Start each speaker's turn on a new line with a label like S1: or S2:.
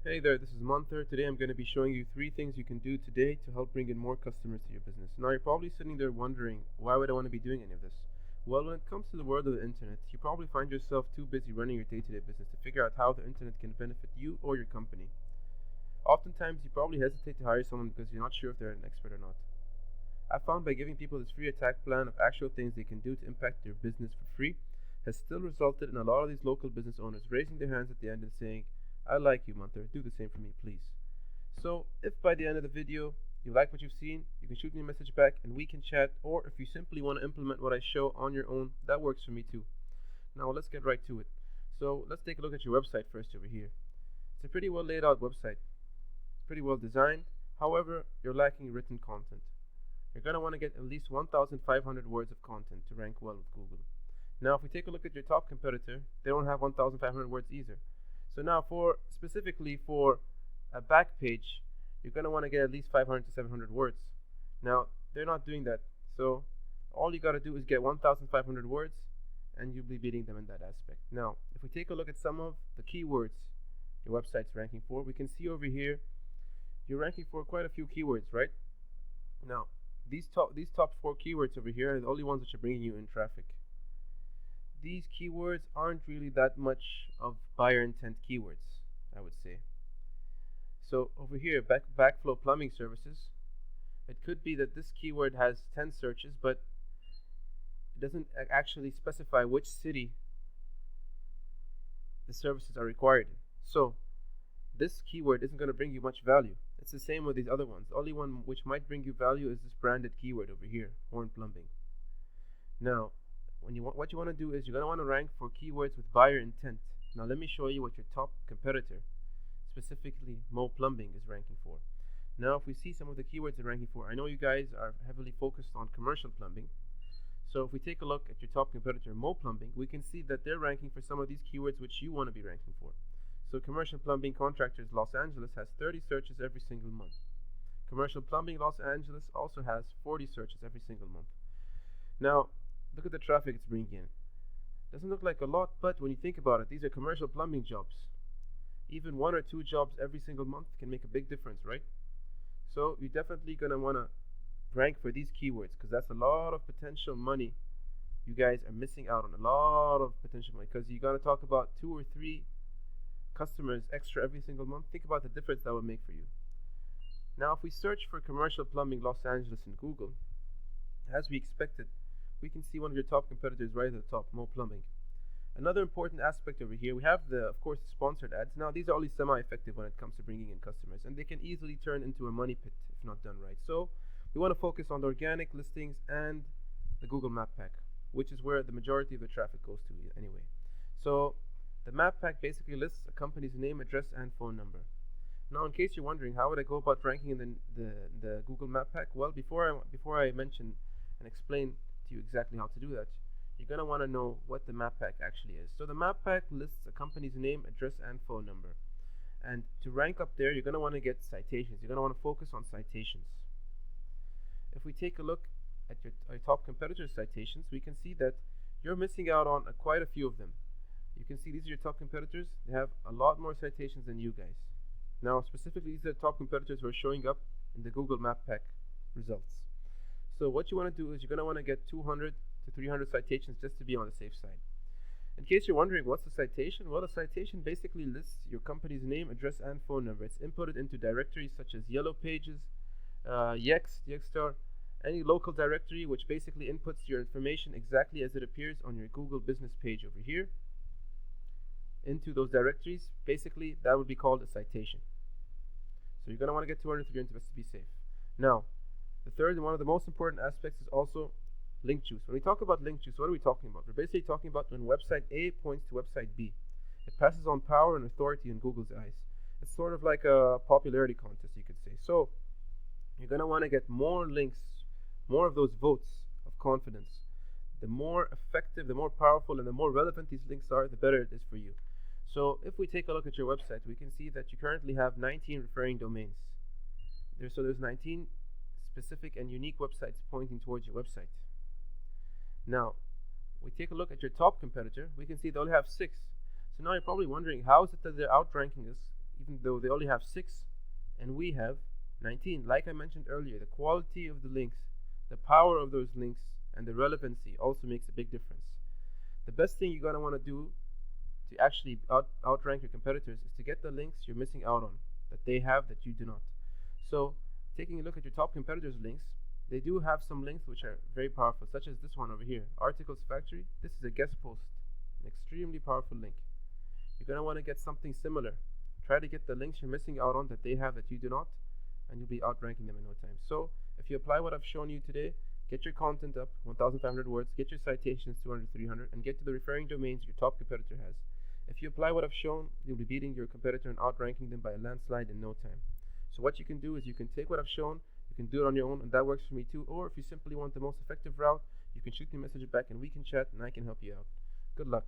S1: Hey there, this is Manther. Today I'm going to be showing you 3 things you can do today to help bring in more customers to your business. Now you're probably sitting there wondering, why would I want to be doing any of this? Well, when it comes to the world of the internet, you probably find yourself too busy running your day-to-day business to figure out how the internet can benefit you or your company. Oftentimes you probably hesitate to hire someone because you're not sure if they're an expert or not. I found by giving people this free attack plan of actual things they can do to impact their business for free has still resulted in a lot of these local business owners raising their hands at the end and saying, I like you, Manther, do the same for me, please. So, if by the end of the video you like what you've seen, you can shoot me a message back and we can chat, or if you simply want to implement what I show on your own, that works for me too. Now, let's get right to it. So, let's take a look at your website first over here. It's a pretty well laid out website, pretty well designed. However, you're lacking written content. You're going to want to get at least 1,500 words of content to rank well with Google. Now, if we take a look at your top competitor, they don't have 1,500 words either. So now, specifically for a back page, you're going to want to get at least 500 to 700 words. Now, they're not doing that. So all you got to do is get 1,500 words, and you'll be beating them in that aspect. Now, if we take a look at some of the keywords your website's ranking for, we can see over here you're ranking for quite a few keywords, right? Now, these top 4 keywords over here are the only ones which are bringing you in traffic. These keywords aren't really that much of buyer intent keywords, I would say. So over here, backflow plumbing services, it could be that this keyword has 10 searches, but it doesn't actually specify which city the services are required in. So this keyword isn't going to bring you much value. It's the same with these other ones. The only one which might bring you value is this branded keyword over here, horn plumbing. Now, what you want to do is you're going to want to rank for keywords with buyer intent. Now let me show you what your top competitor, specifically Mo Plumbing, is ranking for. Now if we see some of the keywords they're ranking for, I know you guys are heavily focused on commercial plumbing. So if we take a look at your top competitor Mo Plumbing, we can see that they're ranking for some of these keywords which you want to be ranking for. So commercial plumbing contractors Los Angeles has 30 searches every single month. Commercial plumbing Los Angeles also has 40 searches every single month. Now look at the traffic it's bringing in. Doesn't look like a lot, but when you think about it, these are commercial plumbing jobs. Even 1 or 2 jobs every single month can make a big difference, right? So you're definitely going to want to rank for these keywords, because that's a lot of potential money you guys are missing out on. A lot of potential money, because you're going to talk about 2 or 3 customers extra every single month. Think about the difference that would make for you. Now if we search for commercial plumbing Los Angeles in Google, as we expected, we can see one of your top competitors right at the top, Mo Plumbing. Another important aspect over here, we have of course, the sponsored ads. Now, these are only semi-effective when it comes to bringing in customers, and they can easily turn into a money pit if not done right. So, we want to focus on the organic listings and the Google Map Pack, which is where the majority of the traffic goes to anyway. So, the Map Pack basically lists a company's name, address, and phone number. Now, in case you're wondering, how would I go about ranking in the Google Map Pack? Well, before I mention and explain to you exactly how to do that, you're going to want to know what the map pack actually is. So the map pack lists a company's name, address, and phone number. And to rank up there, you're going to want to get citations. You're going to want to focus on citations. If we take a look at your top competitors' citations, we can see that you're missing out on quite a few of them. You can see these are your top competitors. They have a lot more citations than you guys. Now, specifically, these are the top competitors who are showing up in the Google Map Pack results. So what you want to do is you're going to want to get 200 to 300 citations just to be on the safe side. In case you're wondering what's a citation, well, a citation basically lists your company's name, address, and phone number. It's inputted into directories such as Yellow Pages, Yext, Yexstar, any local directory, which basically inputs your information exactly as it appears on your Google business page over here into those directories. Basically, that would be called a citation. So you're going to want to get 200 to 300 just to be safe. Now, the third and one of the most important aspects is also link juice. When we talk about link juice, what are we talking about? We're basically talking about when website A points to website B. It passes on power and authority in Google's eyes. It's sort of like a popularity contest, you could say. So you're going to want to get more links, more of those votes of confidence. The more effective, the more powerful, and the more relevant these links are, the better it is for you. So if we take a look at your website, we can see that you currently have 19 referring domains. There's 19 specific and unique websites pointing towards your website. Now, we take a look at your top competitor, we can see they only have 6. So now you're probably wondering, how is it that they're outranking us even though they only have 6 and we have 19. Like I mentioned earlier, the quality of the links, the power of those links, and the relevancy also makes a big difference. The best thing you're going to want to do to actually outrank your competitors is to get the links you're missing out on that they have that you do not. So taking a look at your top competitors' links, they do have some links which are very powerful, such as this one over here, Articles Factory. This is a guest post, an extremely powerful link. You're going to want to get something similar. Try to get the links you're missing out on that they have that you do not, and you'll be outranking them in no time. So if you apply what I've shown you today, get your content up 1,500 words, get your citations 200, 300, and get to the referring domains your top competitor has. If you apply what I've shown, you'll be beating your competitor and outranking them by a landslide in no time. So what you can do is you can take what I've shown, you can do it on your own, and that works for me too. Or if you simply want the most effective route, you can shoot me a message back and we can chat and I can help you out. Good luck.